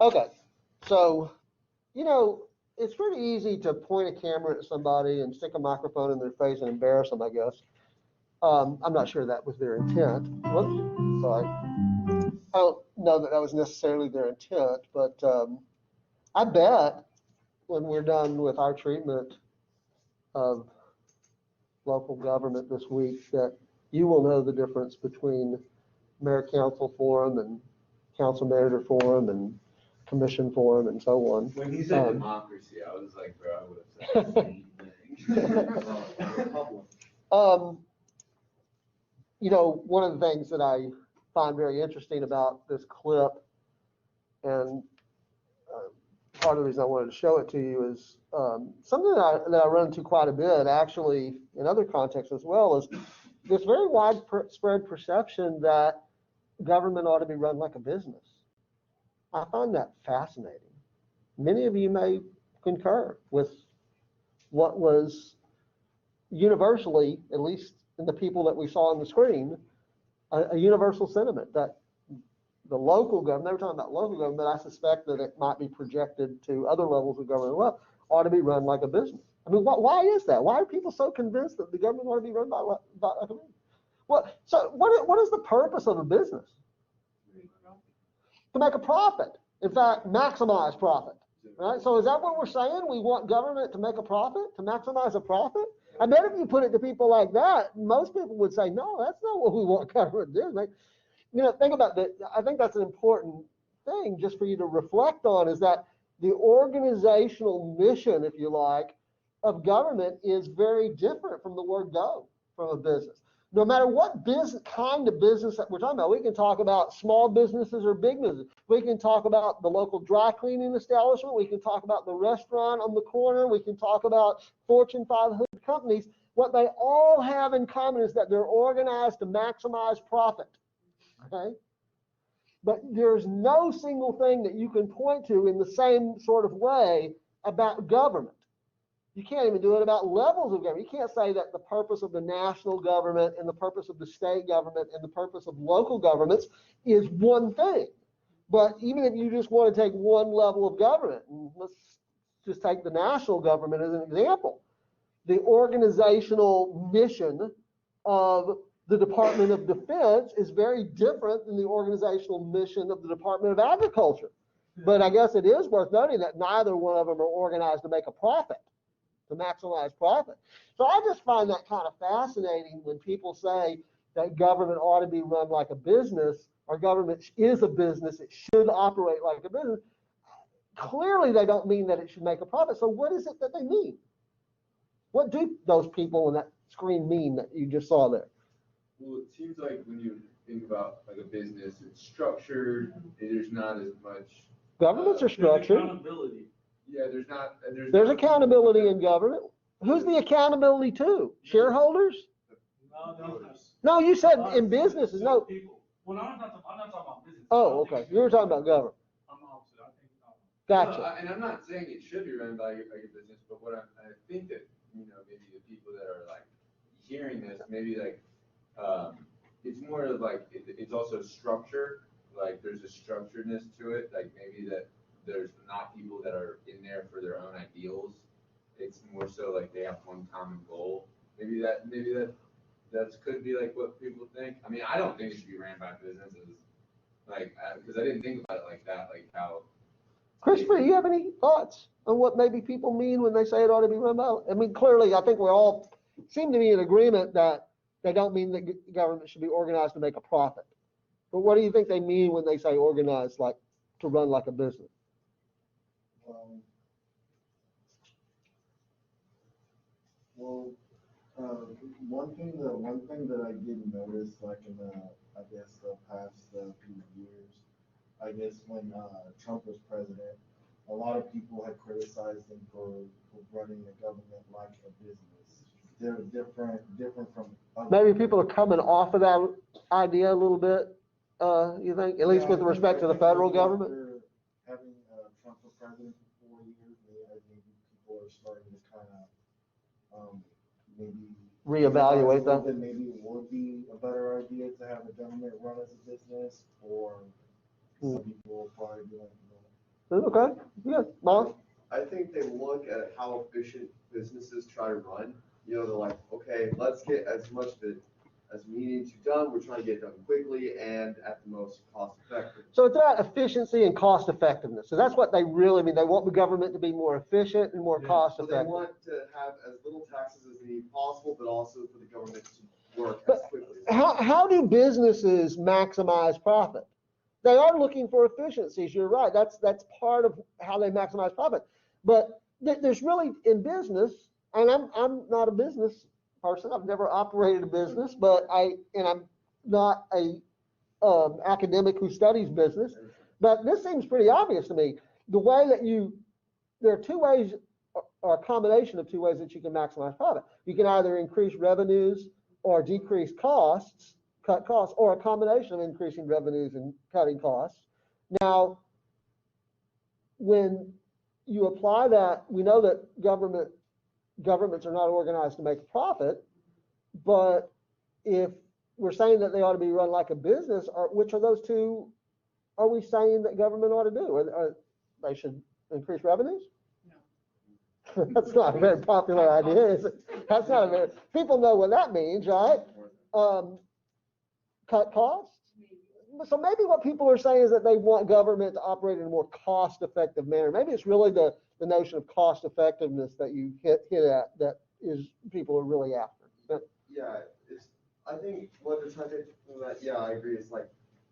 Okay, so, it's pretty easy to point a camera at somebody and stick a microphone in their face and embarrass them, I guess. I'm not sure that was their intent. Whoops, sorry. I don't know that was necessarily their intent, but I bet when we're done with our treatment of local government this week that you will know the difference between mayor council forum and council manager forum and commission forum and so on. When he said democracy, I was like, bro, I would have said the same thing. One of the things that I find very interesting about this clip, and part of the reason I wanted to show it to you is something that I run into quite a bit, actually, in other contexts as well, is this very widespread perception that government ought to be run like a business. I find that fascinating. Many of you may concur with what was universally, at least in the people that we saw on the screen, a universal sentiment that the local government, they were talking about local government, I suspect that it might be projected to other levels of government, well, ought to be run like a business. I mean, why is that? Why are people so convinced that the government ought to be run by like a business? Well, so what is the purpose of a business? To make a profit. In fact, maximize profit. Right? So is that what we're saying? We want government to make a profit, to maximize a profit? I bet if you put it to people like that, most people would say, no, that's not what we want government to do. Like, think about that. I think that's an important thing just for you to reflect on, is that the organizational mission, if you like, of government is very different from the word go from a business. No matter what kind of business that we're talking about, we can talk about small businesses or big businesses. We can talk about the local dry cleaning establishment. We can talk about the restaurant on the corner. We can talk about Fortune 500 companies. What they all have in common is that they're organized to maximize profit. Okay? But there's no single thing that you can point to in the same sort of way about government. You can't even do it about levels of government. You can't say that the purpose of the national government and the purpose of the state government and the purpose of local governments is one thing. But even if you just want to take one level of government, and let's just take the national government as an example, the organizational mission of the Department of Defense is very different than the organizational mission of the Department of Agriculture. But I guess it is worth noting that neither one of them are organized to make a profit, to maximize profit. So I just find that kind of fascinating when people say that government ought to be run like a business, or government is a business, it should operate like a business. Clearly they don't mean that it should make a profit. So what is it that they mean? What do those people on that screen mean that you just saw there? Well, it seems like when you think about like a business, it's structured, there's not as much. Governments are structured. Accountability. Yeah, there's accountability in government. Who's the accountability to? Shareholders? No, you said in businesses. No. People. Well, I'm not talking about business. Oh, okay. You were talking about government. I'm opposite. I think. Gotcha. Well, and I'm not saying it should be run by a business, but what I think that, maybe the people that are like hearing this, maybe like, it's more of like, it's also structure, like there's a structuredness to it, like maybe that there's not people that are in there for their own ideals. It's more so like they have one common goal. Maybe that could be like what people think. I mean, I don't think it should be ran by businesses, like, because I didn't think about it like that, like how. Christopher, you have any thoughts on what maybe people mean when they say it ought to be run by? I mean, clearly, I think we all seem to be in agreement that they don't mean that government should be organized to make a profit. But what do you think they mean when they say organized, like to run like a business? One thing that I did notice, like in the past few years, I guess when Trump was president, a lot of people had criticized him for running the government like a business. They're different from other. Maybe people are coming off of that idea a little bit. You think, at least with respect to the federal government? Having Trump for president for 4 years, maybe people are starting to kind of maybe reevaluate that. Maybe it would be a better idea to have the government run as a business, or some people will probably be like, Okay, good, Miles? I think they look at how efficient businesses try to run. You know, they're like, okay, let's get as much of it as we need to done. We're trying to get it done quickly and at the most cost effective. So it's about efficiency and cost effectiveness. So that's what they really mean. They want the government to be more efficient and more Yeah. cost So they effective. want to have as little taxes as they need possible, but also for the government to work as But quickly as possible. how do businesses maximize profit? They are looking for efficiencies. You're right. That's part of how they maximize profit. But there's really in business, and I'm not a business person. I've never operated a business, but I'm not a academic who studies business. But this seems pretty obvious to me. The way that there are two ways, or a combination of two ways that you can maximize profit. You can either increase revenues or decrease costs, cut costs, or a combination of increasing revenues and cutting costs. Now, when you apply that, we know that governments are not organized to make a profit, but if we're saying that they ought to be run like a business, which of those two are we saying that government ought to do? Or they should increase revenues? No. That's not a very popular idea, is it? That's not a very, people know what that means, right? Cut costs? So maybe what people are saying is that they want government to operate in a more cost-effective manner. Maybe it's really the notion of cost effectiveness that you hit at that is people are really after. But, Yeah, I think what they're trying to do from that, yeah, I agree. It's like,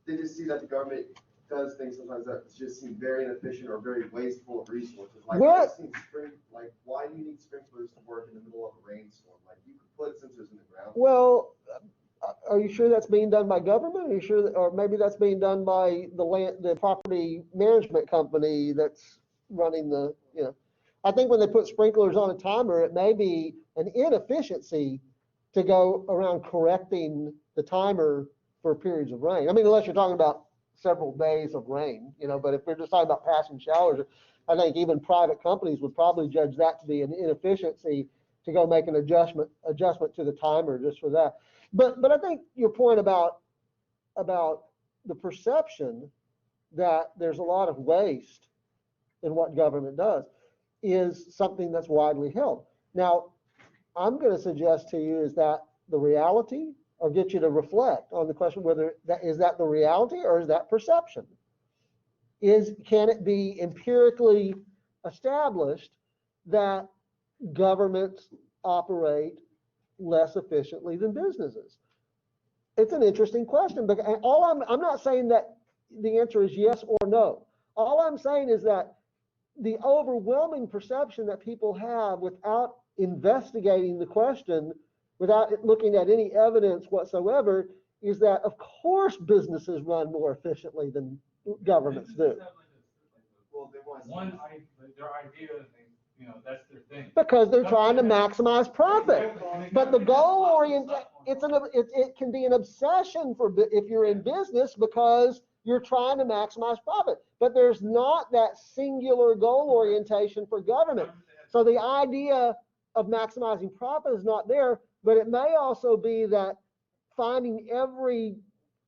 they just see that the government does things sometimes that just seem very inefficient or very wasteful of resources. Like, What? I've seen why do you need sprinklers to work in the middle of a rainstorm? Like, you could put sensors in the ground. well, are you sure that's being done by government? Are you sure that, or maybe that's being done by the property management company that's running I think when they put sprinklers on a timer, it may be an inefficiency to go around correcting the timer for periods of rain. I mean, unless you're talking about several days of rain, but if we're just talking about passing showers, I think even private companies would probably judge that to be an inefficiency to go make an adjustment to the timer just for that. But I think your point about the perception that there's a lot of waste in what government does is something that's widely held. Now, I'm going to suggest to you is that the reality, or get you to reflect on the question whether is that the reality or is that perception? Can it be empirically established that governments operate less efficiently than businesses? It's an interesting question, but I'm not saying that the answer is yes or no. All I'm saying is that the overwhelming perception that people have without investigating the question, without looking at any evidence whatsoever, is that of course businesses run more efficiently than governments do. Well, they want Their idea, that's their thing. Because they're trying to maximize profit. But the goal oriented, it can be an obsession if you're in business because you're trying to maximize profit. But there's not that singular goal orientation for government. So the idea of maximizing profit is not there, but it may also be that finding every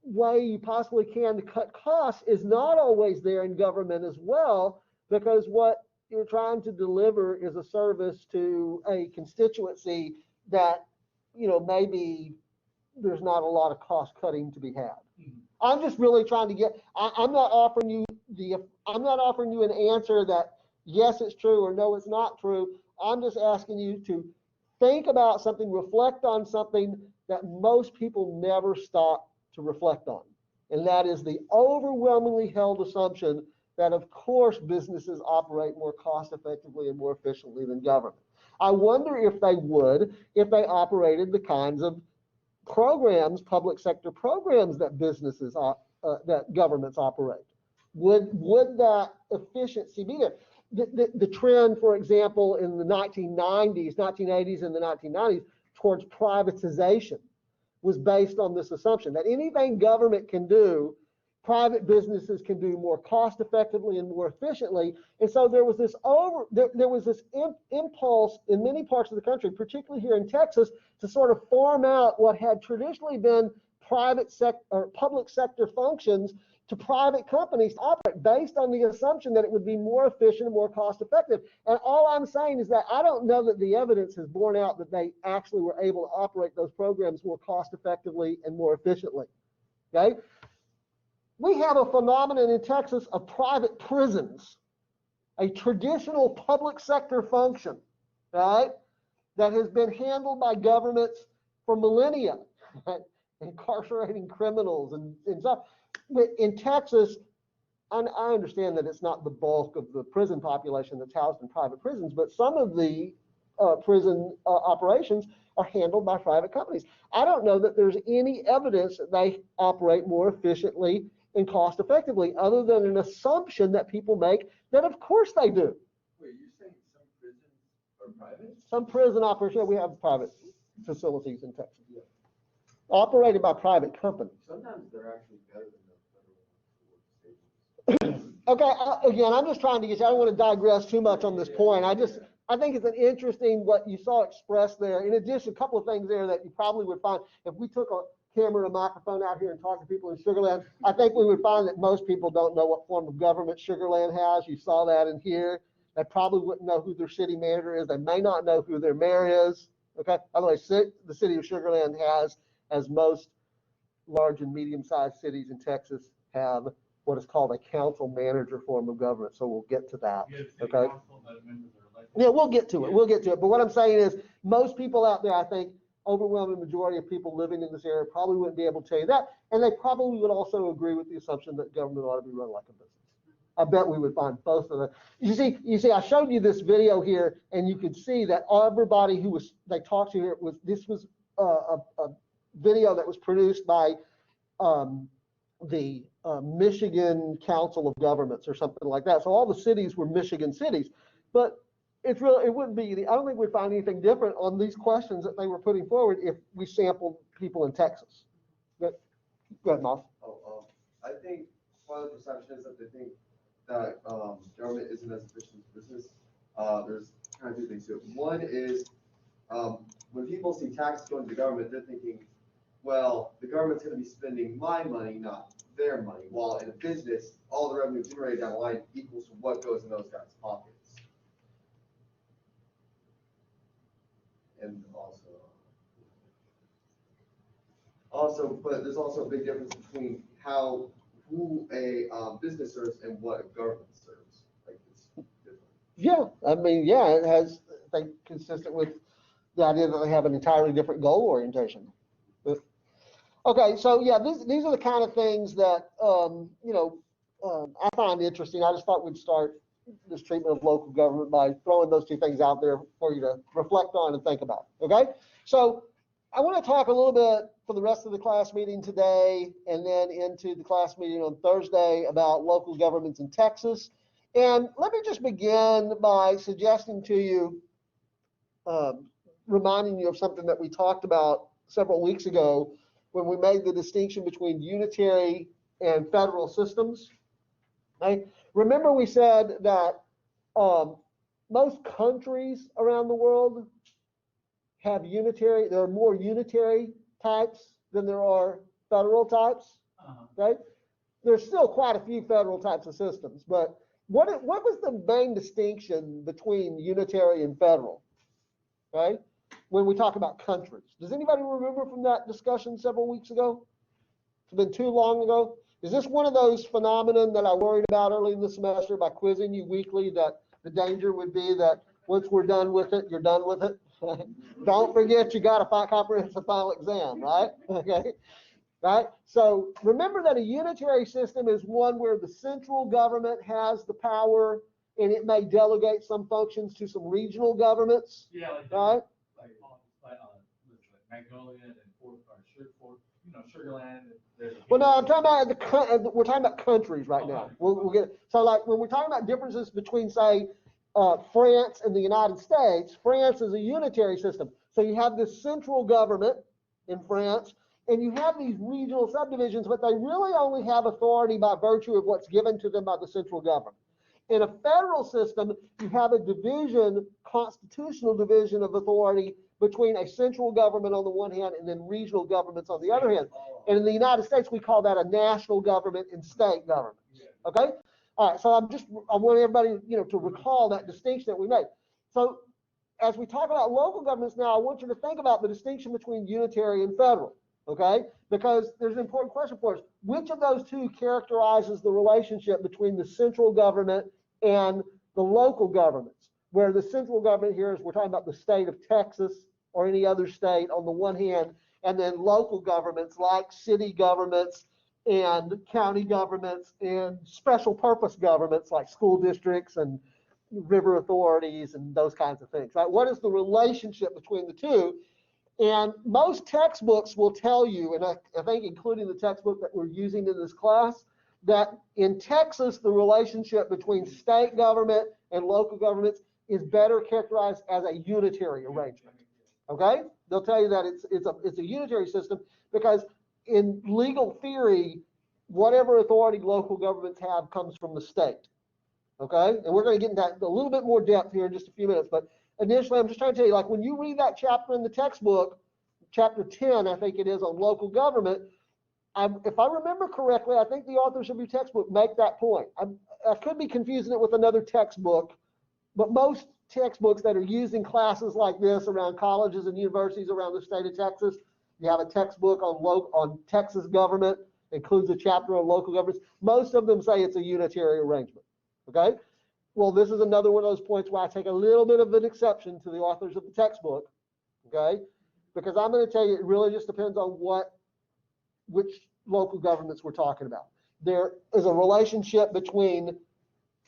way you possibly can to cut costs is not always there in government as well, because what you're trying to deliver is a service to a constituency that, maybe there's not a lot of cost cutting to be had. I'm just really trying to I'm not offering you an answer that yes, it's true or no, it's not true. I'm just asking you to think about something, reflect on something that most people never stop to reflect on. And that is the overwhelmingly held assumption that of course businesses operate more cost effectively and more efficiently than government. I wonder if they would, if they operated the kinds of programs, public sector programs that that governments operate. Would that efficiency be there? The trend, for example, in the 1980s and the 1990s towards privatization was based on this assumption that anything government can do, private businesses can do more cost effectively and more efficiently. And so there was this impulse in many parts of the country, particularly here in Texas, to sort of farm out what had traditionally been private sector or public sector functions to private companies to operate based on the assumption that it would be more efficient and more cost effective. And all I'm saying is that I don't know that the evidence has borne out that they actually were able to operate those programs more cost effectively and more efficiently. Okay? We have a phenomenon in Texas of private prisons, a traditional public sector function, right, that has been handled by governments for millennia, right? Incarcerating criminals and stuff. In Texas, I understand that it's not the bulk of the prison population that's housed in private prisons, but some of the prison operations are handled by private companies. I don't know that there's any evidence that they operate more efficiently and cost effectively, other than an assumption that people make that of course they do. Wait, you're saying some prisons are private? Some prison operations, we have private facilities in Texas, operated by private companies. Sometimes they're actually better than the federal stations. Okay, again, I'm just trying to get you, I don't want to digress too much on this point. I think it's an interesting what you saw expressed there. In addition, a couple of things there that you probably would find if we took a camera and a microphone out here and talked to people in Sugar Land, I think we would find that most people don't know what form of government Sugar Land has. You saw that in here. They probably wouldn't know who their city manager is. They may not know who their mayor is. Okay, by the way, the city of Sugar Land has, as most large and medium-sized cities in Texas have, what is called a council manager form of government. So we'll get to that. You have city Okay. council that members are elected. Yeah, we'll get to it. We'll get to it. But what I'm saying is, most people out there, I think, overwhelming majority of people living in this area probably wouldn't be able to tell you that, and they probably would also agree with the assumption that government ought to be run like a business. I bet we would find both of them. You see, I showed you this video here, and you could see that everybody who they talked to here this was a video that was produced by the Michigan Council of Governments or something like that. So all the cities were Michigan cities, but it wouldn't be, I don't think we'd find anything different on these questions that they were putting forward if we sampled people in Texas. Go ahead, Miles. I think one of the perception is that they think that government isn't as efficient as business. There's kind of two things to it. One is when people see taxes going to the government, they're thinking, well, the government's going to be spending my money, not their money. While in a business, all the revenue generated down the line equals to what goes in those guys' pockets. And also, but there's also a big difference between who a business serves and what a government serves. Like it's different. Yeah, I mean, yeah, it has, I think, consistent with the idea that they have an entirely different goal orientation. Okay, so yeah, these are the kind of things that I find interesting. I just thought we'd start this treatment of local government by throwing those two things out there for you to reflect on and think about. Okay, so I want to talk a little bit for the rest of the class meeting today and then into the class meeting on Thursday about local governments in Texas. And let me just begin by suggesting to you, reminding you of something that we talked about several weeks ago when we made the distinction between unitary and federal systems. Okay? Remember we said that most countries around the world have there are more unitary types than there are federal types, right? There's still quite a few federal types of systems, but what was the main distinction between unitary and federal, right? When we talk about countries. Does anybody remember from that discussion several weeks ago? It's been too long ago. Is this one of those phenomenon that I worried about early in the semester by quizzing you weekly, that the danger would be that once we're done with it, you're done with it? Don't forget you got a comprehensive final exam, right? Okay, right? So remember that a unitary system is one where the central government has the power and it may delegate some functions to some regional governments, Yeah, like, right? like Magnolia and Sugar Land. Well, no, I'm talking about we're talking about countries right now. We'll get it. So like when we're talking about differences between, say, France and the United States, France is a unitary system. So you have this central government in France, and you have these regional subdivisions, but they really only have authority by virtue of what's given to them by the central government. In a federal system, you have a division, constitutional division of authority between a central government on the one hand and then regional governments on the other hand. And in the United States, we call that a national government and state government. Okay? All right, so I want everybody, to recall that distinction that we made. So as we talk about local governments now, I want you to think about the distinction between unitary and federal, okay? Because there's an important question for us. Which of those two characterizes the relationship between the central government and the local governments? Where the central government here is, we're talking about the state of Texas or any other state on the one hand, and then local governments like city governments and county governments and special purpose governments like school districts and river authorities and those kinds of things, right? What is the relationship between the two? And most textbooks will tell you, and I think including the textbook that we're using in this class, that in Texas, the relationship between state government and local governments is better characterized as a unitary arrangement, okay? They'll tell you that it's a unitary system because in legal theory, whatever authority local governments have comes from the state. Okay, and we're going to get into that a little bit more depth here in just a few minutes. But initially, I'm just trying to tell you, like when you read that chapter in the textbook, chapter 10, I think it is, on local government, if I remember correctly, I think the authors of your textbook make that point. I could be confusing it with another textbook, but most textbooks that are used in classes like this around colleges and universities around the state of Texas, you have a textbook on Texas government, includes a chapter on local governments. Most of them say it's a unitary arrangement. Okay, well, this is another one of those points where I take a little bit of an exception to the authors of the textbook, okay, because I'm going to tell you it really just depends on which local governments we're talking about. There is a relationship between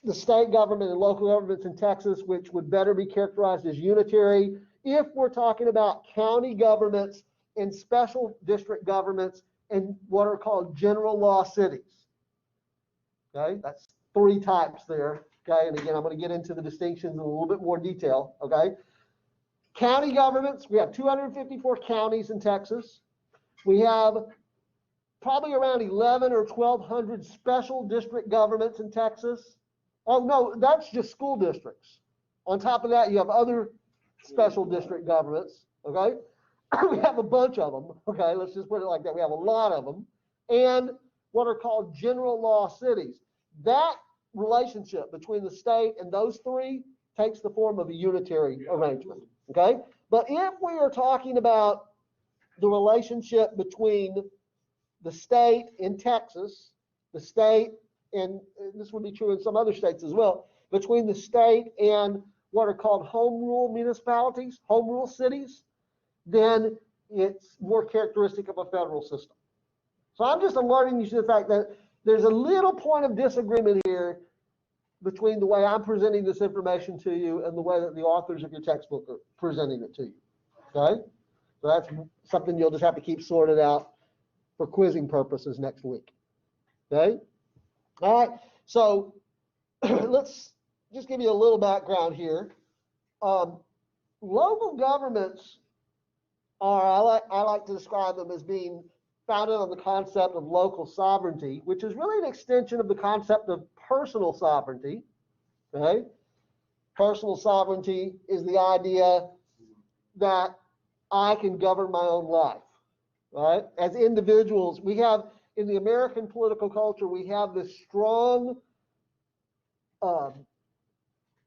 the state government and local governments in Texas, which would better be characterized as unitary if we're talking about county governments and special district governments and what are called general law cities. Okay, that's 3 types there, okay? And again, I'm going to get into the distinctions in a little bit more detail, okay? County governments, we have 254 counties in Texas. We have probably around 11 or 1,200 special district governments in Texas. Oh, no, that's just school districts. On top of that, you have other special district governments, okay? We have a bunch of them, okay? Let's just put it like that. We have a lot of them. And what are called general law cities. That relationship between the state and those 3 takes the form of a unitary arrangement, okay? But if we are talking about the relationship between the state in Texas, the state, and this would be true in some other states as well, between the state and what are called home rule municipalities, home rule cities, then it's more characteristic of a federal system. So I'm just alerting you to the fact that there's a little point of disagreement here between the way I'm presenting this information to you and the way that the authors of your textbook are presenting it to you, okay? So that's something you'll just have to keep sorted out for quizzing purposes next week, okay? All right, so let's just give you a little background here. Local governments are, I like to describe them as being founded on the concept of local sovereignty, which is really an extension of the concept of personal sovereignty, okay? Personal sovereignty is the idea that I can govern my own life, right? As individuals, we have, in the American political culture, we have this strong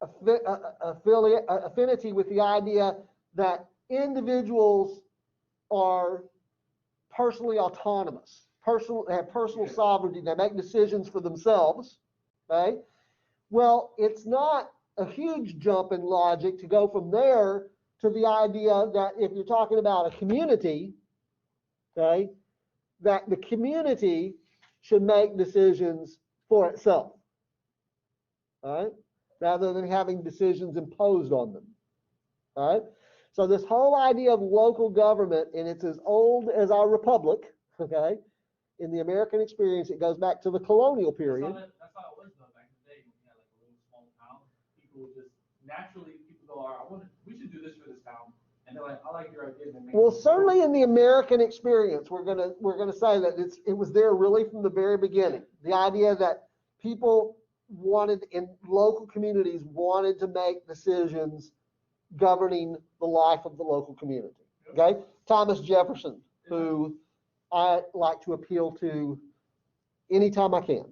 affinity with the idea that individuals are personally autonomous, they have personal sovereignty, they make decisions for themselves, okay? Well, it's not a huge jump in logic to go from there to the idea that if you're talking about a community, okay, that the community should make decisions for itself, all right, rather than having decisions imposed on them, all right? So this whole idea of local government, and it's as old as our republic, okay? In the American experience, it goes back to the colonial period. That's how it was though back in the day when we had like a little small town. People would just naturally go, we should do this for this town, and they're like, I like your idea. Well, certainly in the American experience, we're gonna say that it was there really from the very beginning. The idea that people in local communities wanted to make decisions governing the life of the local community. Okay? Thomas Jefferson, who I like to appeal to anytime I can,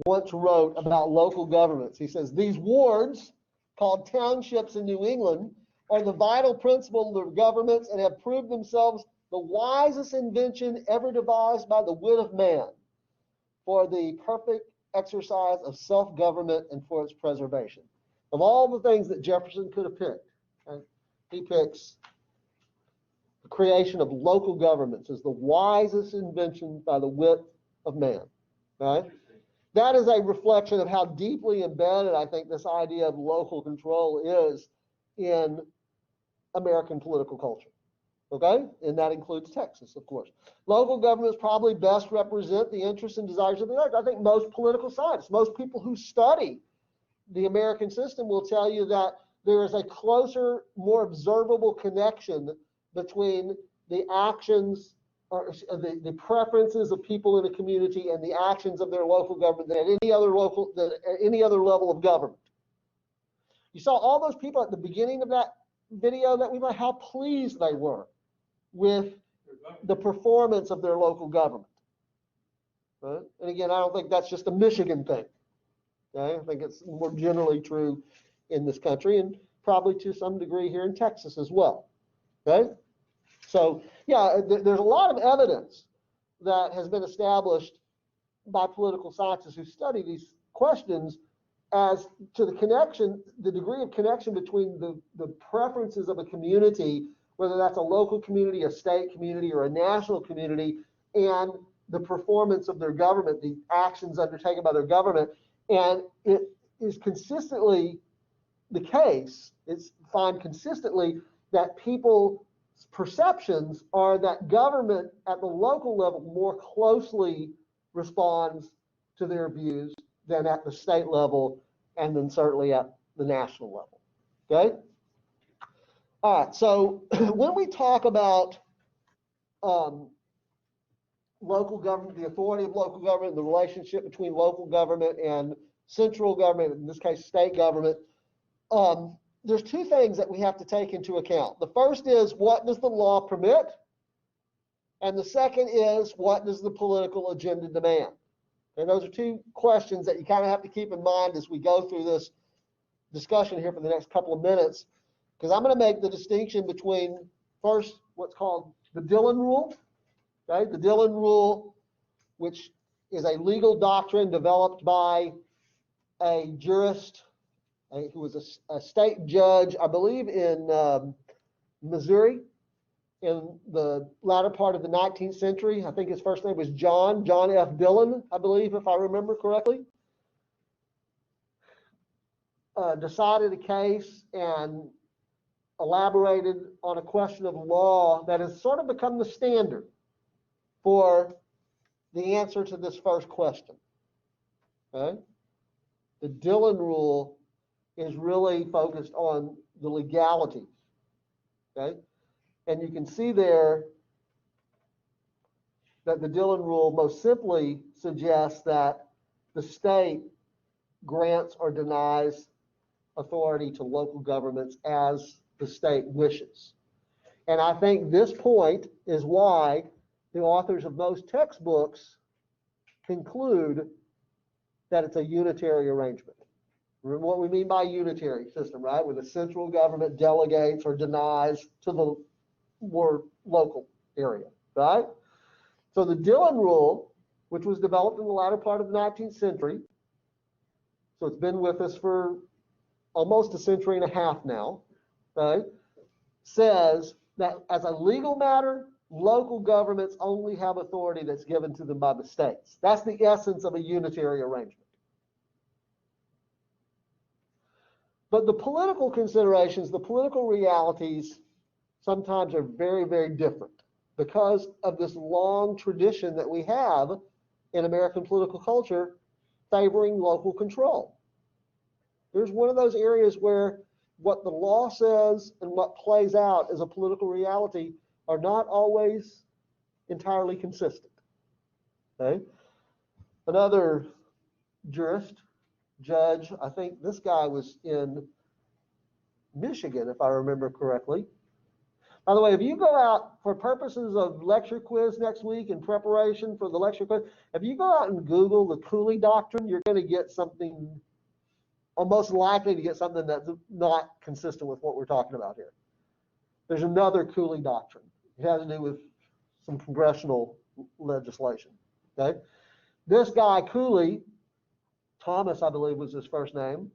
once wrote about local governments. He says, these wards, called townships in New England, are the vital principle of governments and have proved themselves the wisest invention ever devised by the wit of man for the perfect exercise of self-government and for its preservation. Of all the things that Jefferson could have picked, right, he picks the creation of local governments as the wisest invention by the wit of man. Right? That is a reflection of how deeply embedded I think this idea of local control is in American political culture. Okay? And that includes Texas, of course. Local governments probably best represent the interests and desires of the electorate. I think most political scientists, most people who study the American system will tell you that there is a closer, more observable connection between the actions or the preferences of people in a community and the actions of their local government than at any other level of government. You saw all those people at the beginning of that video that we know how pleased they were with the performance of their local government. Right? And again, I don't think that's just a Michigan thing. Okay? I think it's more generally true in this country and probably to some degree here in Texas as well. Okay? So, yeah, there's a lot of evidence that has been established by political scientists who study these questions as to the connection, the degree of connection between the preferences of a community, whether that's a local community, a state community, or a national community, and the performance of their government, the actions undertaken by their government. And it is consistently the case, it's found consistently that people's perceptions are that government at the local level more closely responds to their views than at the state level and then certainly at the national level. Okay? All right, so when we talk about local government, the authority of local government, the relationship between local government and central government, in this case state government, there's two things that we have to take into account. The first is, what does the law permit? And the second is, what does the political agenda demand? And those are two questions that you kind of have to keep in mind as we go through this discussion here for the next couple of minutes, because I'm going to make the distinction between, first, what's called the Dillon Rule. Okay? The Dillon Rule, which is a legal doctrine developed by a jurist who was a state judge, I believe, in Missouri in the latter part of the 19th century. I think his first name was John F. Dillon, I believe, if I remember correctly. Decided a case and elaborated on a question of law that has sort of become the standard for the answer to this first question. Okay? The Dillon Rule is really focused on the legalities. Okay? And you can see there that the Dillon Rule most simply suggests that the state grants or denies authority to local governments as the state wishes. And I think this point is why the authors of most textbooks conclude that it's a unitary arrangement. Remember what we mean by unitary system, right? Where the central government delegates or denies to the more local area, right? So the Dillon Rule, which was developed in the latter part of the 19th century, so it's been with us for almost a century and a half now, right? Says that as a legal matter, local governments only have authority that's given to them by the states. That's the essence of a unitary arrangement. But the political considerations, the political realities, sometimes are very, very different because of this long tradition that we have in American political culture favoring local control. Here's one of those areas where what the law says and what plays out as a political reality are not always entirely consistent. Okay? Another jurist, judge, I think this guy was in Michigan, if I remember correctly. By the way, if you go out for purposes of lecture quiz next week in preparation for the lecture quiz, if you go out and Google the Cooley Doctrine, you're going to get something, or most likely to get something that's not consistent with what we're talking about here. There's another Cooley Doctrine. It has to do with some congressional legislation, okay? This guy, Cooley, Thomas, I believe was his first name,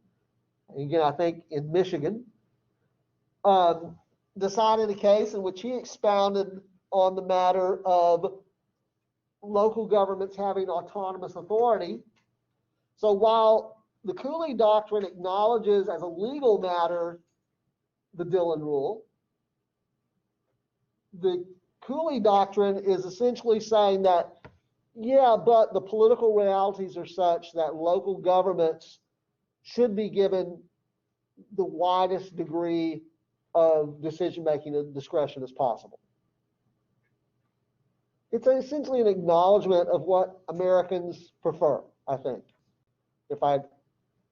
again, I think in Michigan, decided a case in which he expounded on the matter of local governments having autonomous authority. So while the Cooley Doctrine acknowledges as a legal matter the Dillon Rule, the Cooley Doctrine is essentially saying that, yeah, but the political realities are such that local governments should be given the widest degree of decision-making and discretion as possible. It's essentially an acknowledgement of what Americans prefer, I think.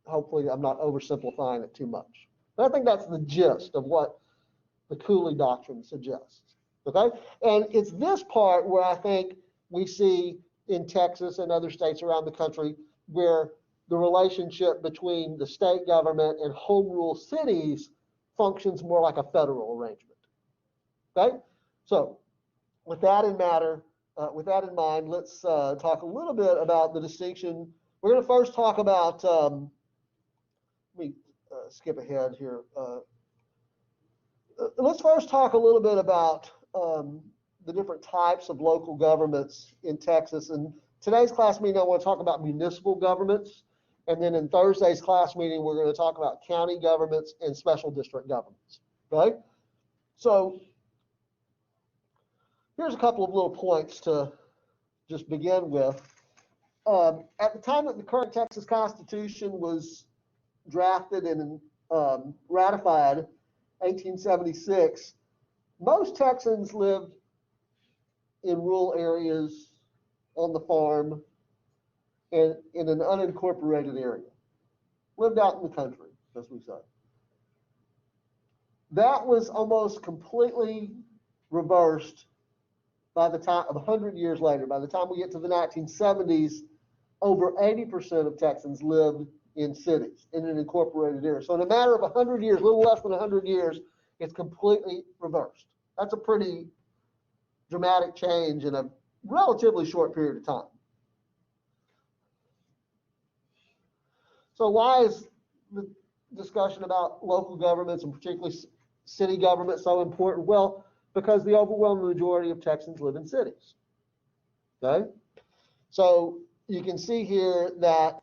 Hopefully I'm not oversimplifying it too much. But I think that's the gist of what the Cooley Doctrine suggests, okay? And it's this part where I think we see in Texas and other states around the country where the relationship between the state government and home rule cities functions more like a federal arrangement. Okay, so with that in mind, let's talk a little bit about the distinction. We're going to first talk about. Let me skip ahead here. Let's first talk a little bit about the different types of local governments in Texas. And today's class meeting, I want to talk about municipal governments. And then in Thursday's class meeting, we're going to talk about county governments and special district governments, right? So here's a couple of little points to just begin with. At the time that the current Texas Constitution was drafted and ratified, 1876, most Texans lived in rural areas, on the farm, in an unincorporated area, lived out in the country, as we say. That was almost completely reversed by the time of 100 years later. By the time we get to the 1970s, over 80% of Texans lived in cities, in an incorporated area. So in a matter of 100 years, a little less than 100 years, it's completely reversed. That's a pretty dramatic change in a relatively short period of time. So why is the discussion about local governments and particularly city government so important? Well, because the overwhelming majority of Texans live in cities, okay? So you can see here that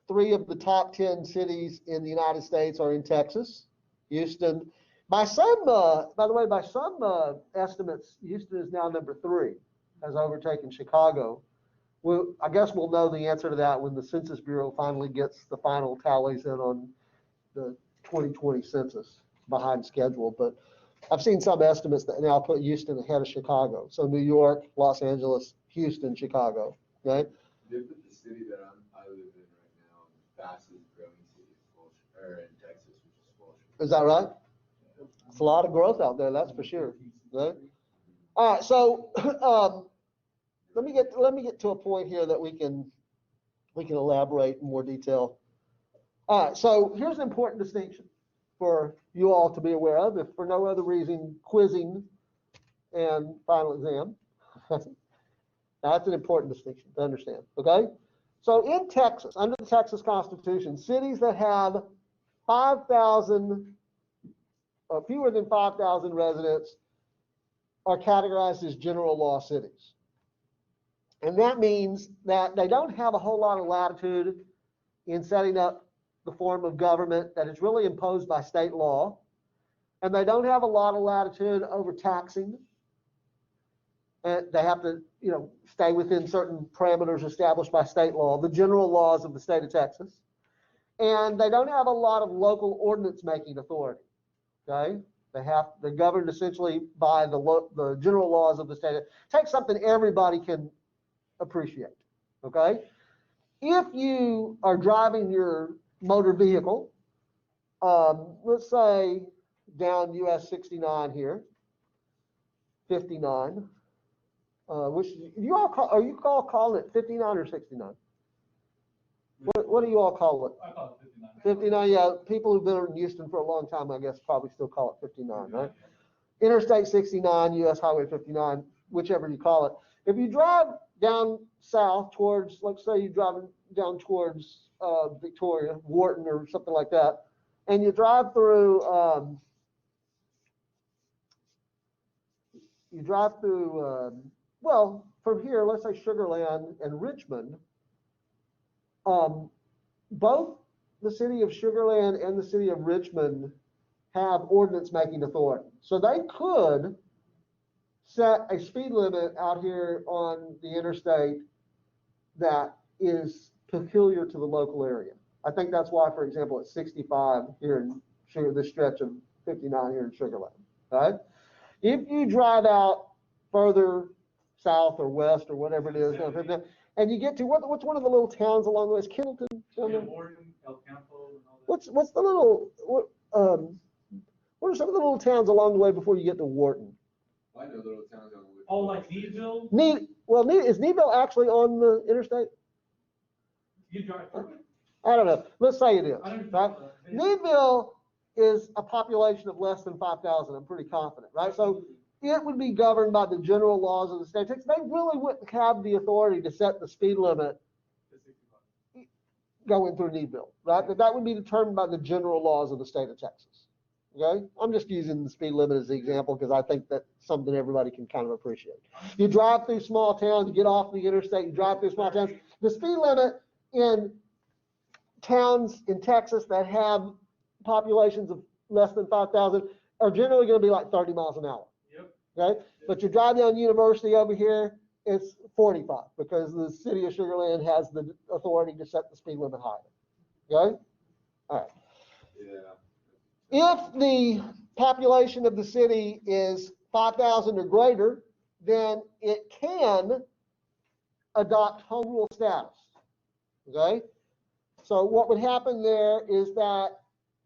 3 of the top 10 cities in the United States are in Texas. Houston, by the way, by some estimates, Houston is now number 3, has overtaken Chicago. Well, I guess we'll know the answer to that when the Census Bureau finally gets the final tallies in on the 2020 census behind schedule. But I've seen some estimates that now put Houston ahead of Chicago. So New York, Los Angeles, Houston, Chicago, okay? They put the city that I live in right now, the fastest growing city in Texas, which is Fulton. Is that right? It's a lot of growth out there, that's for sure. Right? All right, so let me get to a point here that we can elaborate in more detail. All right, so here's an important distinction for you all to be aware of, if for no other reason, quizzing and final exam. That's an important distinction to understand, okay? So in Texas, under the Texas Constitution, cities that have 5,000 or fewer than 5,000 residents are categorized as general law cities. And that means that they don't have a whole lot of latitude in setting up the form of government that is really imposed by state law. And they don't have a lot of latitude over taxing. And they have to, stay within certain parameters established by state law, the general laws of the state of Texas. And they don't have a lot of local ordinance making authority, okay? They're governed essentially by the general laws of the state. Take something everybody can appreciate, okay? If you are driving your motor vehicle, let's say down US 69 here, 59, which you all call, are you all calling it 59 or 69? What do you all call it? I call it 59. 59, yeah, people who've been in Houston for a long time, I guess, probably still call it 59, right? Interstate 69, US Highway 59, whichever you call it. If you drive down south towards, let's say you're driving down towards Victoria, Wharton or something like that, and you drive through, well, from here, let's say Sugar Land and Richmond, both the city of Sugar Land and the city of Richmond have ordinance making authority. So they could set a speed limit out here on the interstate that is peculiar to the local area. I think that's why, for example, it's 65 here in this stretch of 59 here in Sugar Land, right? If you drive out further south or west or whatever it is, and you get to, what's one of the little towns along the way? Is Kendleton? Yeah, Morton, El Campo, and all that. What's the little, what are some of the little towns along the way before you get to Wharton? I know little towns on the way. Oh, like Needville? Is Needville actually on the interstate? You drive through it? I don't know. Let's say it is, I don't right? know. Needville is a population of less than 5,000, I'm pretty confident, right? So it would be governed by the general laws of the state. They really wouldn't have the authority to set the speed limit going through Needville, right? That would be determined by the general laws of the state of Texas, okay? I'm just using the speed limit as the example because I think that's something everybody can kind of appreciate. You drive through small towns, you get off the interstate, you drive through small towns. The speed limit in towns in Texas that have populations of less than 5,000 are generally going to be like 30 miles an hour. Yep. Okay, but you drive down University over here, it's 45 because the city of Sugar Land has the authority to set the speed limit higher. Okay, all right. Yeah. If the population of the city is 5,000 or greater, then it can adopt home rule status. Okay, so what would happen there is that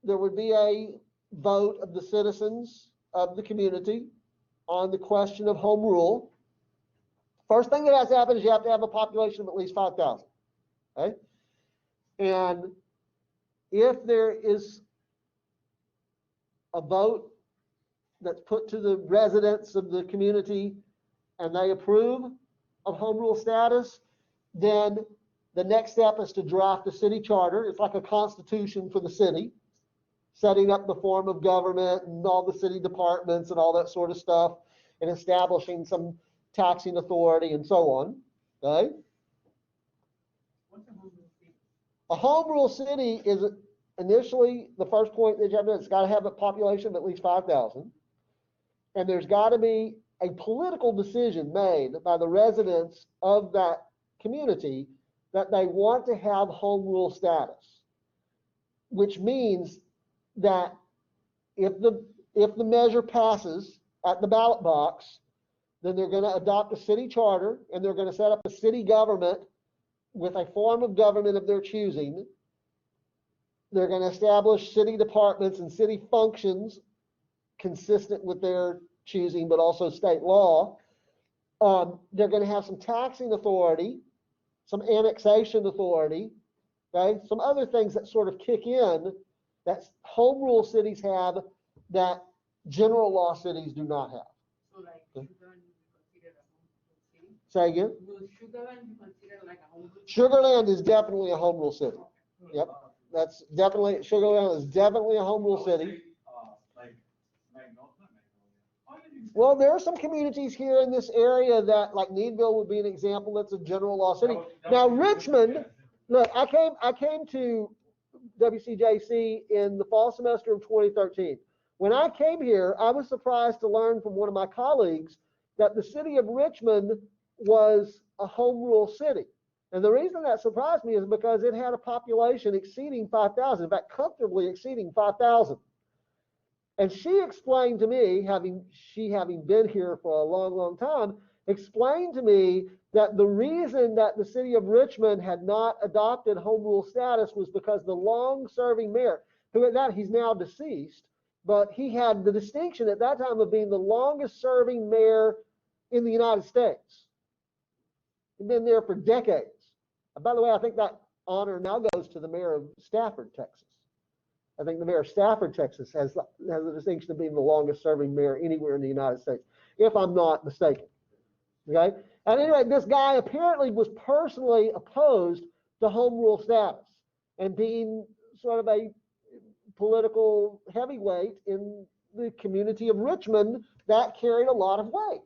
there would be a vote of the citizens of the community on the question of home rule. First thing that has to happen is you have to have a population of at least 5,000. Okay, and if there is a vote that's put to the residents of the community and they approve of home rule status, then the next step is to draft a city charter. It's like a constitution for the city, setting up the form of government and all the city departments and all that sort of stuff, and establishing some taxing authority and so on. Okay? What's a home rule city? A home rule city is initially the first point that you have to do. It's got to have a population of at least 5,000, and there's got to be a political decision made by the residents of that community that they want to have home rule status, which means that if the measure passes at the ballot box, then they're going to adopt a city charter and they're going to set up a city government with a form of government of their choosing. They're going to establish city departments and city functions consistent with their choosing, but also state law. They're going to have some taxing authority, some annexation authority, okay? Some other things that sort of kick in that home rule cities have that general law cities do not have. So like Sugar Land is considered a home rule city? Say again? Will Sugar Land be considered like a home rule? Sugar Land is definitely a home rule city. Yep. That's definitely, Sugar Land is definitely a home rule city. Like Magnolia, not Magnolia. Oh, yeah, you- Well, there are some communities here in this area that, like Needville would be an example, that's a general law city. that Now, would be- Richmond, yeah. look, I came to WCJC in the fall semester of 2013. When I came here, I was surprised to learn from one of my colleagues that the city of Richmond was a home rule city. And the reason that surprised me is because it had a population exceeding 5,000, in fact, comfortably exceeding 5,000. And she explained to me, having been here for a long, long time, explained to me that the reason that the city of Richmond had not adopted home rule status was because the long-serving mayor, he's now deceased, but he had the distinction at that time of being the longest serving mayor in the United States. He'd been there for decades. And by the way, I think that honor now goes to the mayor of Stafford, Texas. I think the mayor of Stafford, Texas has the distinction of being the longest serving mayor anywhere in the United States, if I'm not mistaken. Okay? And anyway, this guy apparently was personally opposed to home rule status and being sort of a political heavyweight in the community of Richmond that carried a lot of weight.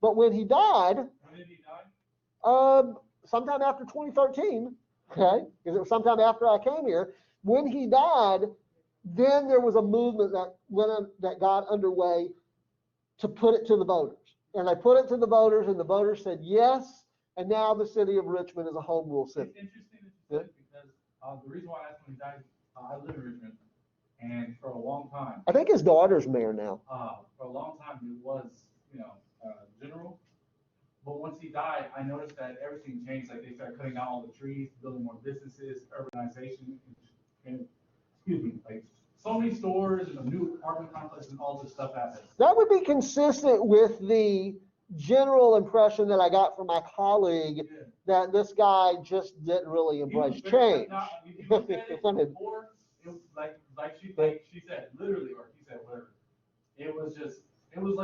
But when he died, When did he die? sometime after 2013, okay, because it was sometime after I came here, when he died, then there was a movement that got underway to put it to the voters. And they put it to the voters, and the voters said yes, and now the city of Richmond is a home rule city. It's interesting that you said it because the reason why I asked when he died, I live in Richmond, and for a long time, I think his daughter's mayor now. for a long time it was, general. But once he died, I noticed that everything changed. Like they started cutting down all the trees, building more businesses, urbanization, and excuse me, like so many stores and a new apartment complex and all this stuff happened. That would be consistent with the general impression that I got from my colleague Yeah. that this guy just didn't really embrace He was very- change. not- if you look at it before, it was like she said, literally, or he said, whatever. It was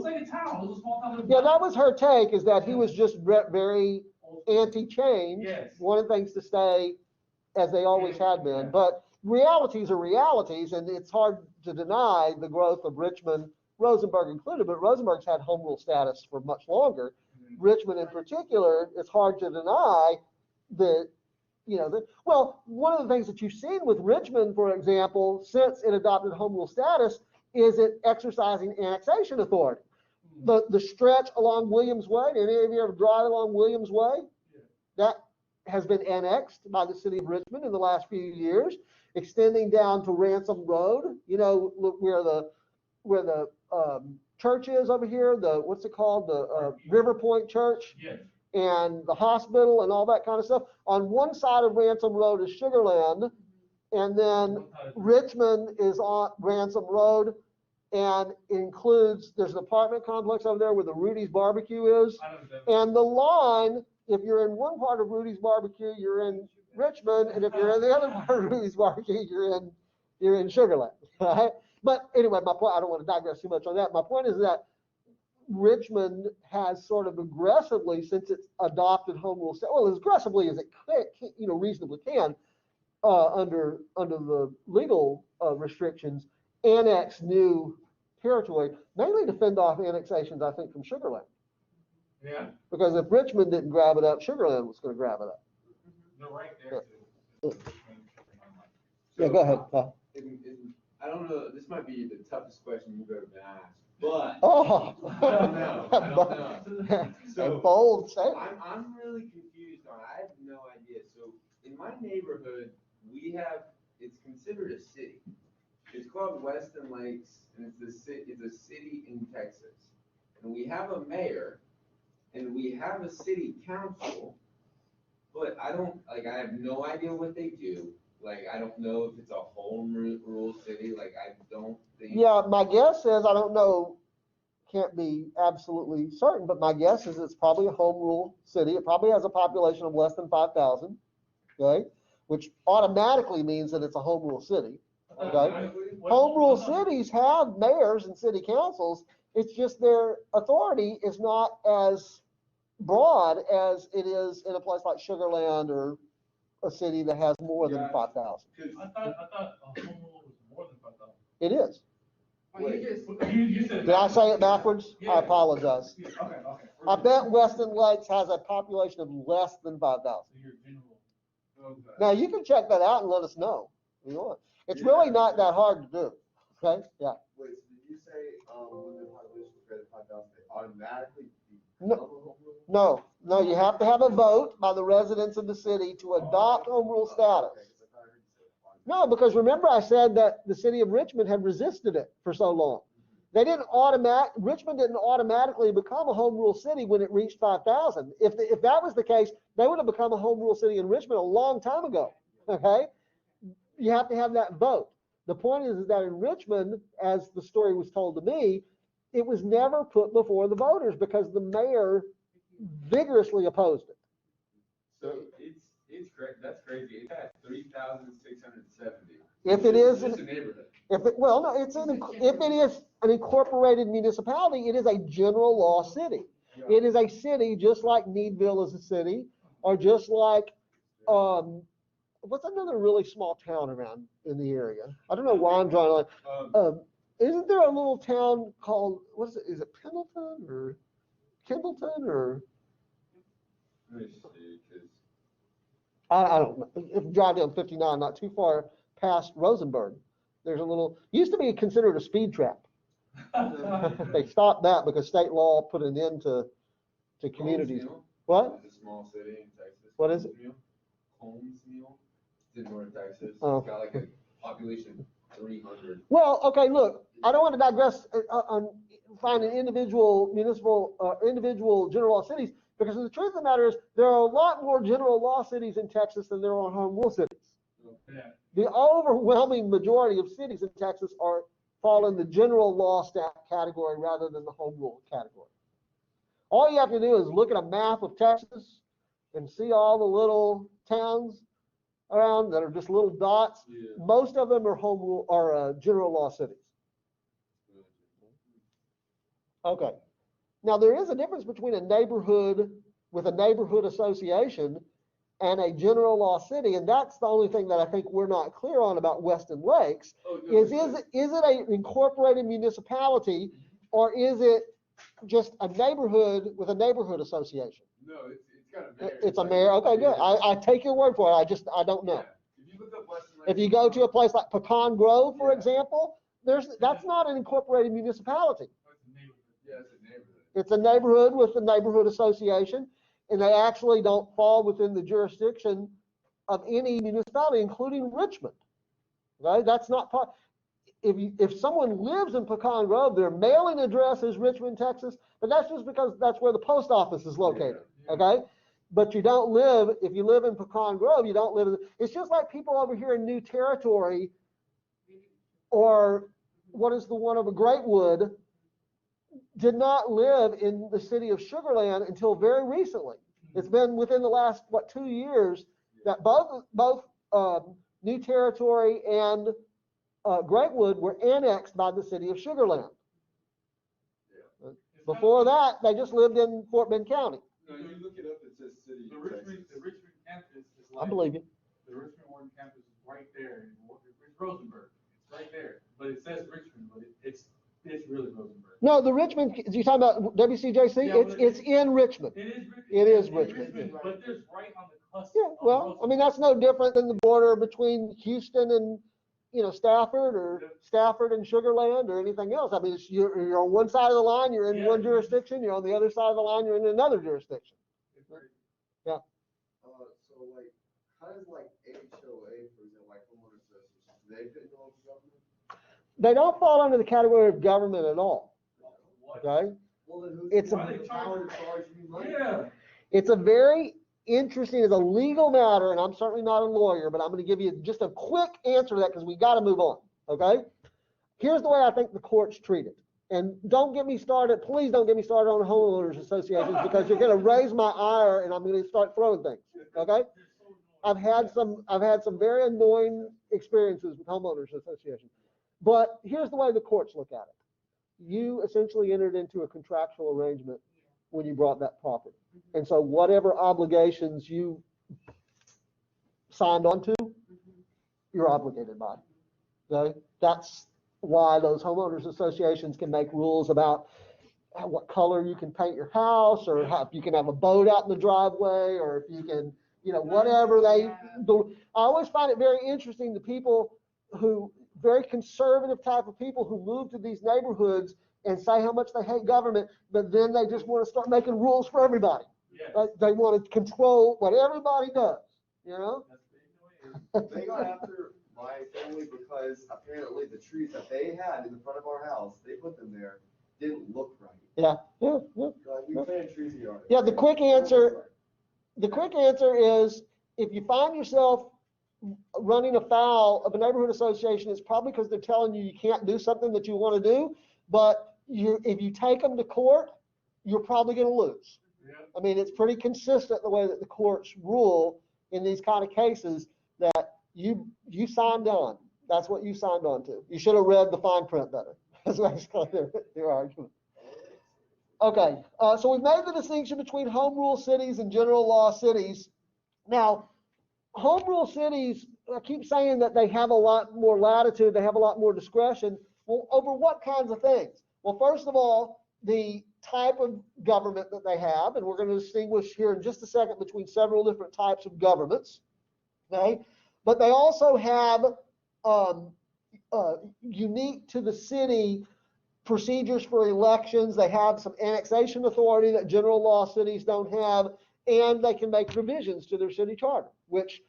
like a town. It was a small town. Yeah, that was her take, is that he was just very anti-change. Yes. Wanted things to stay as they always had been. Yeah. But realities are realities, and it's hard to deny the growth of Richmond, Rosenberg included, but Rosenberg's had home rule status for much longer. Richmond in particular, it's hard to deny that, well, one of the things that you've seen with Richmond, for example, since it adopted home rule status, is it exercising annexation authority. The stretch along Williams Way, did any of you ever drive along Williams Way? Yeah. That has been annexed by the city of Richmond in the last few years, extending down to Ransom Road, look where the church is over here, what's it called? The River Point Church Yes. and the hospital and all that kind of stuff. On one side of Ransom Road is Sugarland, and then Richmond is on Ransom Road and includes, there's an apartment complex over there where the Rudy's Barbecue is. I know that. And the line, if you're in one part of Rudy's Barbecue, you're in Richmond, and if you're in the other part of Rudy's Barbecue, you're in Sugarland, right? But anyway, my point, I don't want to digress too much on that. My point is that Richmond has sort of aggressively, since it's adopted home rule, well, as aggressively as it reasonably can, under the legal restrictions, annex new territory, mainly to fend off annexations, I think, from Sugarland. Yeah, Because if Richmond didn't grab it up, Sugarland was going to grab it up. they're right there too. Yeah, go ahead, Paul. I don't know, this might be the toughest question you've ever been asked, but Oh. I don't know. A So bold statement. I'm really confused on, I have no idea. So in my neighborhood, it's considered a city. It's called Weston Lakes, and it's a city in Texas. And we have a mayor, and we have a city council, but I have no idea what they do. Like, I don't know if it's a home rule city, like, I don't think. Yeah, my guess is, I don't know, can't be absolutely certain, but my guess is it's probably a home rule city. It probably has a population of less than 5,000, okay? Which automatically means that it's a home rule city. Okay. Home rule cities have mayors and city councils. It's just their authority is not as broad as it is in a place like Sugarland or a city that has more than 5,000. I thought home rule was more than 5,000. It is. Oh, you just. You said. Did I say it backwards? Yeah. I apologize. Yeah, okay. I bet Weston Lakes has a population of less than 5,000. So your general. Okay. Now, you can check that out and let us know if you want. It's really not that hard to do, okay? Yeah. Wait, so did you say, when the population was greater than 5,000, they automatically No. become a home rule? No, you have to have a vote by the residents of the city to adopt home rule status. Okay, 'cause I thought I heard you say automatic. No, because remember I said that the city of Richmond had resisted it for so long. Richmond didn't automatically become a home rule city when it reached 5,000. If that was the case, they would have become a home rule city in Richmond a long time ago, okay? You have to have that vote. The point is that in Richmond, as the story was told to me, it was never put before the voters because the mayor vigorously opposed it. So it's correct, that's crazy. It has 3,670. If it is, It's just a neighborhood. if it, well, no, if it is an incorporated municipality, it is a general law city. It is a city just like Needville is a city, or just like, what's another really small town around in the area? I don't know why I'm drawing a line. Isn't there a little town called, what is it? Is it Pendleton or Kimballton or? Let me see, 'cause I don't know. If you drive down 59, not too far past Rosenberg, there's a little, used to be considered a speed trap. They stopped that because state law put an end to communities. Colmesville What? is a small city in Texas. What is it? Colmesville, it's in North Texas. Oh. It's got like a population of 300. Well, okay, look, I don't want to digress on finding individual municipal, individual general law cities, because the truth of the matter is, there are a lot more general law cities in Texas than there are home rule cities. Yeah. The overwhelming majority of cities in Texas fall in the general law category rather than the home rule category. All you have to do is look at a map of Texas and see all the little towns around that are just little dots. Yeah. Most of them are home rule, are general law cities. Okay. Now, there is a difference between a neighborhood with a neighborhood association and a general law city, and that's the only thing that I think we're not clear on about Weston Lakes, is it an incorporated municipality, or is it just a neighborhood with a neighborhood association? No, it's got a mayor. It's a mayor, okay, good. I take your word for it, I don't know. Yeah. If you look up Weston Lake. If you go to a place like Pecan Grove, for example, that's not an incorporated municipality. Yeah, it's a neighborhood. It's a neighborhood with a neighborhood association, and they actually don't fall within the jurisdiction of any municipality, including Richmond. Okay, that's not part. If someone lives in Pecan Grove, their mailing address is Richmond, Texas, but that's just because that's where the post office is located. Okay, but you don't live, if you live in Pecan Grove, you don't live in, it's just like people over here in New Territory, or what is the one over Greatwood, did not live in the city of Sugar Land until very recently. It's been within the last, 2 years that both New Territory and Greatwood were annexed by the city of Sugar Land. Before that, they just lived in Fort Bend County. No, you look it up, it says city The of Richmond Texas. campus is I like, believe you. the Richmond Warden campus is right there, it's Rosenberg, it's right there, but it says Richmond, but it's really Rosenberg. No, the Richmond, you're talking about WCJC? Yeah, but It's in Richmond. It is Richmond. It is It's Richmond. But there's right on the cusp. Yeah, of well, I mean, that's no different than the border between Houston and, Stafford and Sugar Land or anything else. I mean, you're on one side of the line, you're in Yeah. one jurisdiction, you're on the other side of the line, you're in another jurisdiction. So like, how does like HOA, for example, like homeowner associations, they fit in all the government? They don't fall under the category of government at all, What? okay? Well, then who's It's the a- one with the power to charge you money? Yeah. It's a very interesting, it's a legal matter, and I'm certainly not a lawyer, but I'm gonna give you just a quick answer to that because we gotta move on, okay? Here's the way I think the courts treat it. And don't get me started, please don't get me started on homeowners associations because you're gonna raise my ire and I'm gonna start throwing things, okay? I've had some very annoying experiences with homeowners associations. But here's the way the courts look at it. You essentially entered into a contractual arrangement when you brought that property. And so whatever obligations you signed onto, you're obligated by. Okay? That's why those homeowners associations can make rules about what color you can paint your house, or how, if you can have a boat out in the driveway, or if you can, whatever they do. I always find it very interesting, the people who, very conservative type of people who move to these neighborhoods and say how much they hate government, but then they just want to start making rules for everybody. Yeah. They want to control what everybody does, you know? They got after my family because apparently the trees that they had in the front of our house, they put them there, didn't look right. Yeah. Like, we planted trees in the yard. Yeah, the quick answer is, if you find yourself running afoul of a neighborhood association, it's probably because they're telling you you can't do something that you want to do, but if you take them to court, you're probably going to lose. Yeah. I mean, it's pretty consistent the way that the courts rule in these kind of cases that you signed on. That's what you signed on to. You should have read the fine print better. That's basically their argument. Okay, so we've made the distinction between home rule cities and general law cities. Now, home rule cities, I keep saying that they have a lot more latitude, they have a lot more discretion. Well, over what kinds of things? Well, first of all, the type of government that they have, and we're going to distinguish here in just a second between several different types of governments, okay? But they also have unique to the city procedures for elections. They have some annexation authority that general law cities don't have, and they can make provisions to their city charter, which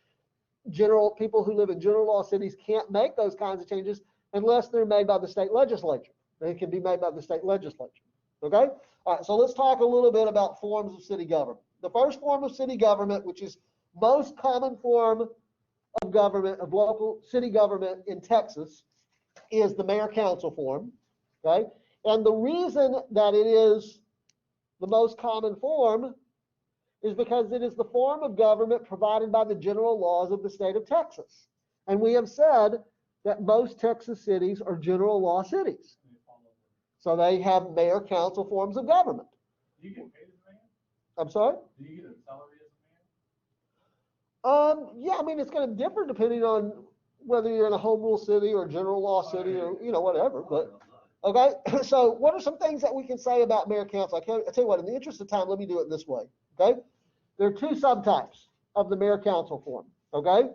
people who live in general law cities can't make those kinds of changes unless they're made by the state legislature. They can be made by the state legislature. Okay? All right, so let's talk a little bit about forms of city government. The first form of city government, which is most common form of government, of local city government in Texas, is the mayor-council form. Okay? And the reason that it is the most common form is because it is the form of government provided by the general laws of the state of Texas. And we have said that most Texas cities are general law cities. So they have mayor-council forms of government. Do you get paid as a mayor? I'm sorry? Do you get a salary as a mayor? Yeah, I mean, it's going to differ depending on whether you're in a home rule city or a general law city or, whatever. But, okay, so what are some things that we can say about mayor-council? I tell you what, in the interest of time, let me do it this way, okay? There are two subtypes of the mayor-council form, okay?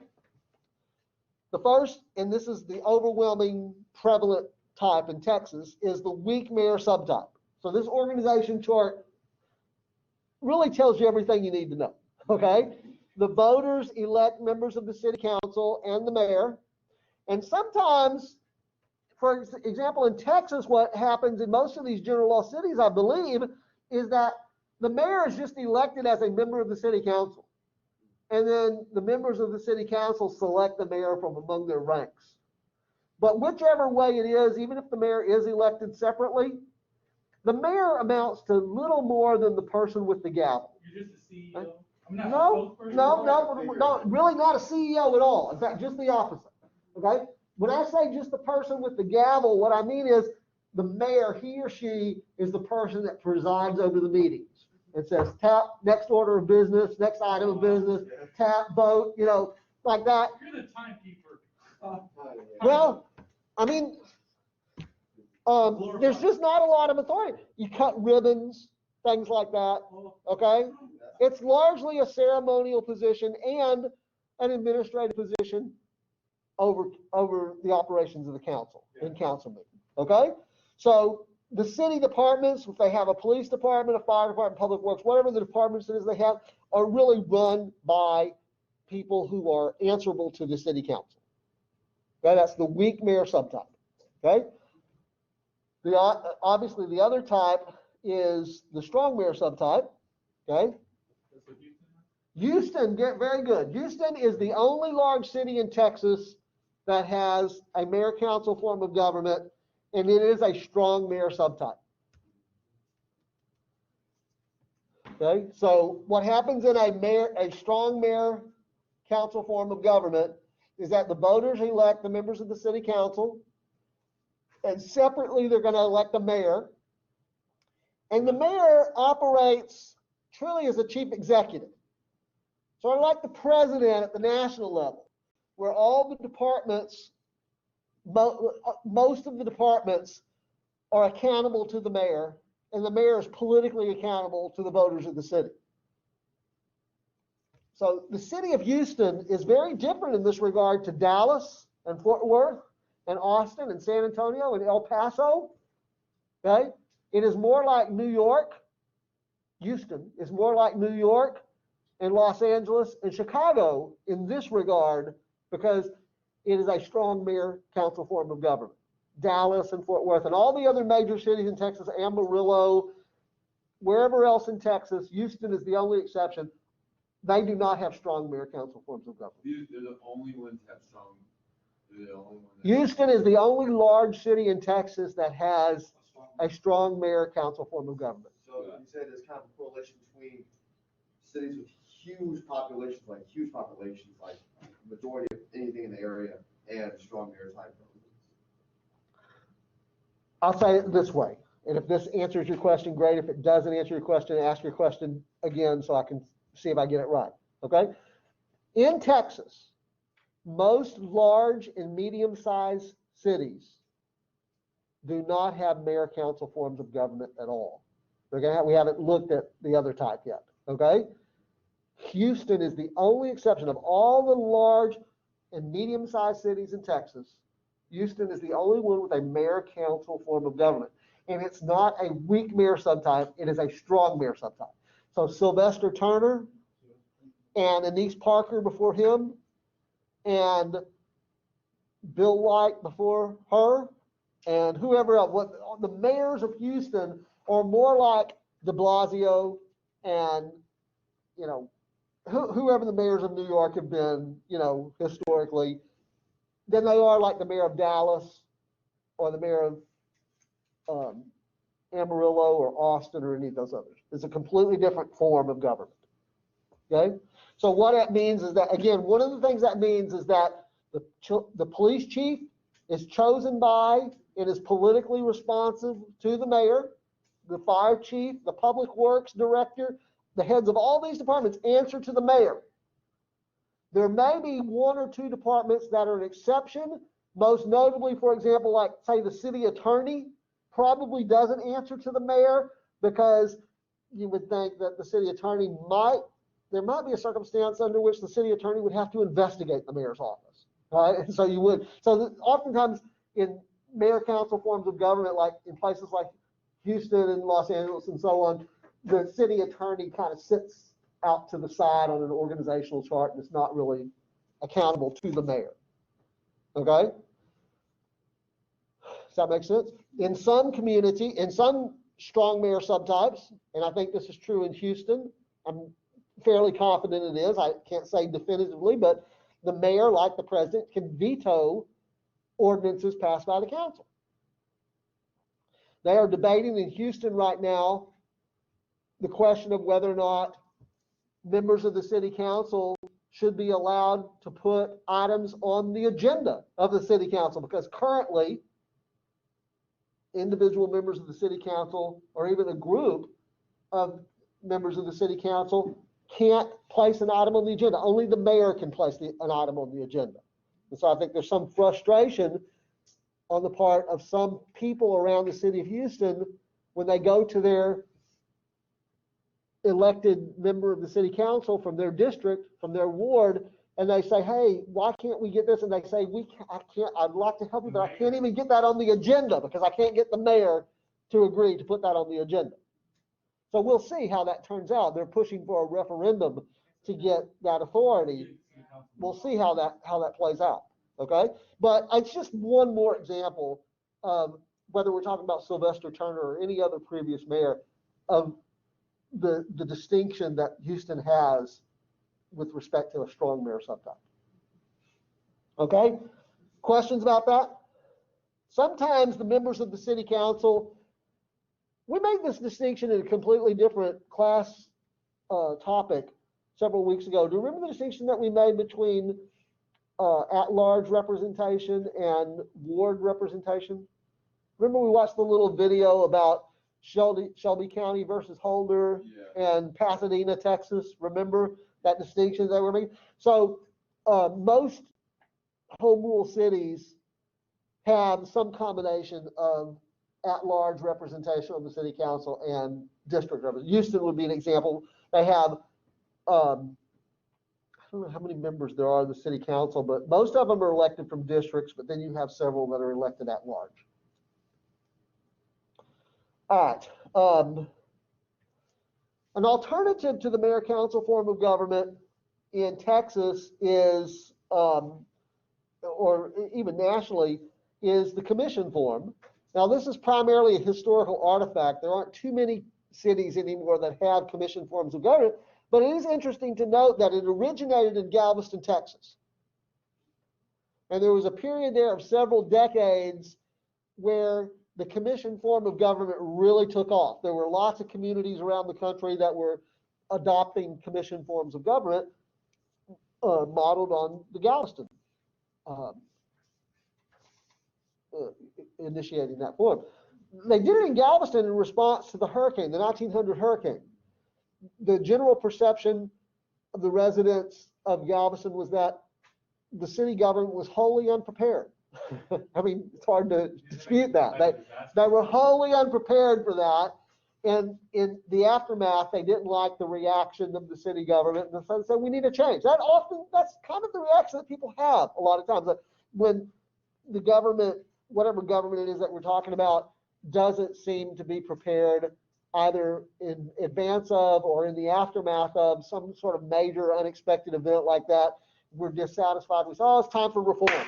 The first, and this is the overwhelming prevalent type in Texas, is the weak mayor subtype. So this organization chart really tells you everything you need to know, okay? The voters elect members of the city council and the mayor. And sometimes, for example, in Texas, what happens in most of these general law cities, I believe, is that the mayor is just elected as a member of the city council. And then the members of the city council select the mayor from among their ranks. But whichever way it is, even if the mayor is elected separately, the mayor amounts to little more than the person with the gavel. You're just a CEO? I'm not a No, spokesperson? no, really not a CEO at all. In fact, just the opposite, okay? When I say just the person with the gavel, what I mean is the mayor, he or she is the person that presides over the meetings. It says tap, next order of business, next item of business, tap, vote, like that. You're the timekeeper. Well, I mean, there's just not a lot of authority. You cut ribbons, things like that, okay? It's largely a ceremonial position and an administrative position over the operations of the council, in council meeting, okay? So the city departments, if they have a police department, a fire department, public works, whatever the departments it is they have, are really run by people who are answerable to the city council. Okay, that's the weak mayor subtype, okay? Obviously, the other type is the strong mayor subtype, okay? Houston, very good. Houston is the only large city in Texas that has a mayor-council form of government, and it is a strong mayor subtype. Okay, so what happens in a strong mayor-council form of government is that the voters elect the members of the city council, and separately they're going to elect a mayor, and the mayor operates truly as a chief executive. Sort of like the president at the national level, where all the departments, most of the departments are accountable to the mayor, and the mayor is politically accountable to the voters of the city. So the city of Houston is very different in this regard to Dallas and Fort Worth and Austin and San Antonio and El Paso, okay? It is more like New York. Houston is more like New York and Los Angeles and Chicago in this regard because it is a strong mayor council form of government. Dallas and Fort Worth and all the other major cities in Texas, Amarillo, wherever else in Texas, Houston is the only exception, They do not have strong mayor council forms of government. They're the only ones that have strong, they're the only ones. that- Houston is the only large city in Texas that has a strong mayor council form of government. So you said there's kind of a correlation between cities with huge populations, like majority of anything in the area, and strong mayor type governments. I'll say it this way, and if this answers your question, great. If it doesn't answer your question, ask your question again so I can see if I get it right, okay? In Texas, most large and medium-sized cities do not have mayor council forms of government at all. We haven't looked at the other type yet, okay? Houston is the only exception of all the large and medium-sized cities in Texas. Houston is the only one with a mayor council form of government. And it's not a weak mayor subtype, it is a strong mayor subtype. So Sylvester Turner and Anise Parker before him, and Bill White before her, and whoever else, the mayors of Houston are more like de Blasio and, you know, whoever the mayors of New York have been, you know, historically, than they are like the mayor of Dallas or the mayor of Amarillo or Austin or any of those others. It's a completely different form of government. Okay? So what that means is that, again, one of the things that means is that the police chief is chosen by and is politically responsive to the mayor, the fire chief, the public works director, the heads of all these departments answer to the mayor. There may be one or two departments that are an exception, most notably, for example, like say the city attorney probably doesn't answer to the mayor because you would think that the city attorney there might be a circumstance under which the city attorney would have to investigate the mayor's office, right? And so oftentimes in mayor council forms of government, like in places like Houston and Los Angeles and so on, the city attorney kind of sits out to the side on an organizational chart and is not really accountable to the mayor. Okay? Does that make sense? In some strong mayor subtypes, and I think this is true in Houston, I'm fairly confident it is, I can't say definitively, but the mayor, like the president, can veto ordinances passed by the council. They are debating in Houston right now the question of whether or not members of the city council should be allowed to put items on the agenda of the city council, because currently individual members of the city council or even a group of members of the city council can't place an item on the agenda. Only the mayor can place an item on the agenda. And so I think there's some frustration on the part of some people around the city of Houston when they go to their elected member of the city council from their district, from their ward, and they say, hey, why can't we get this? And they say, I'd like to help you, but I can't even get that on the agenda because I can't get the mayor to agree to put that on the agenda. So we'll see how that turns out. They're pushing for a referendum to get that authority. We'll see how that plays out. Okay? But it's just one more example of whether we're talking about Sylvester Turner or any other previous mayor of the distinction that Houston has with respect to a strong mayor subtype. Okay? Questions about that? Sometimes the members of the city council, we made this distinction in a completely different class topic several weeks ago. Do you remember the distinction that we made between at-large representation and ward representation? Remember we watched the little video about Shelby County versus Holder and Pasadena, Texas? Remember that distinction they were making? So most home rule cities have some combination of at-large representation on the city council and district representation. Houston would be an example. They have, I don't know how many members there are in the city council, but most of them are elected from districts, but then you have several that are elected at large. All right. An alternative to the mayor council form of government in Texas is, or even nationally, is the commission form. Now, this is primarily a historical artifact. There aren't too many cities anymore that have commission forms of government, But it is interesting to note that it originated in Galveston, Texas. And there was a period there of several decades where the commission form of government really took off. There were lots of communities around the country that were adopting commission forms of government modeled on the Galveston, initiating that form. They did it in Galveston in response to the hurricane, the 1900 hurricane. The general perception of the residents of Galveston was that the city government was wholly unprepared. I mean, it's hard to dispute that. They were wholly unprepared for that. And in the aftermath, they didn't like the reaction of the city government, and so they said, we need a change. That's kind of the reaction that people have a lot of times. That when the government, whatever government it is that we're talking about, doesn't seem to be prepared either in advance of or in the aftermath of some sort of major unexpected event like that, we're dissatisfied. We say, oh, it's time for reform,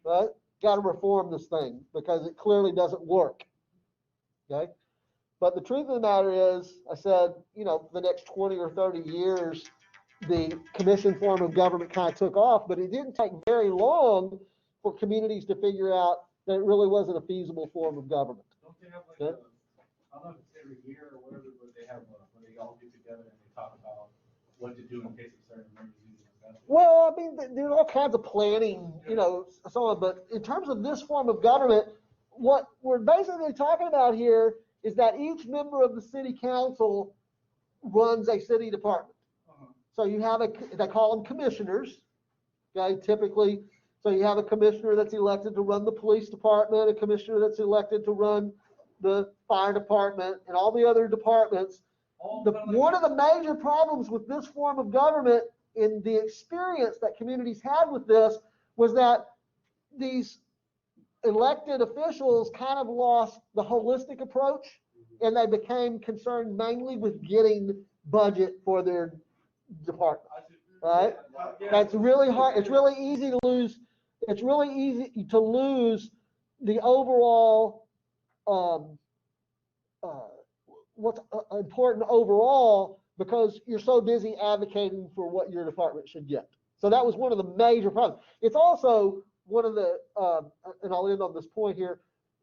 right? Got to reform this thing because it clearly doesn't work, okay? But the truth of the matter is, I said, for the next 20 or 30 years, the commission form of government kind of took off, but it didn't take very long for communities to figure out that it really wasn't a feasible form of government. Don't they have like, Yeah. I don't know if it's every year or whatever, but they have, where they all get together and they talk about what to do in case of certain emergencies and stuff? Well, I mean, there's all kinds of planning, so on, but in terms of this form of government, what we're basically talking about here is that each member of the city council runs a city department. Uh-huh. So you have they call them commissioners, okay, typically. So you have a commissioner that's elected to run the police department, a commissioner that's elected to run the fire department, and all the other departments. One of the major problems with this form of government in the experience that communities had with this was that these elected officials kind of lost the holistic approach, and they became concerned mainly with getting budget for their department, right? That's really hard. It's really easy to lose. It's really easy to lose the overall, what's important overall, because you're so busy advocating for what your department should get. So that was one of the major problems. It's also one of the, and I'll end on this point here,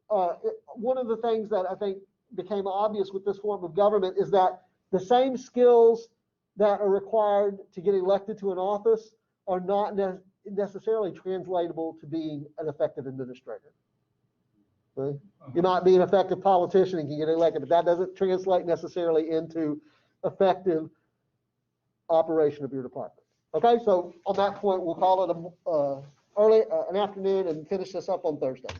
one of the things that I think became obvious with this form of government is that the same skills that are required to get elected to an office are not necessarily translatable to being an effective administrator. Right? You might be an effective politician and can get elected, but that doesn't translate necessarily into effective operation of your department. Okay, so on that point, we'll call it an afternoon and finish this up on Thursday.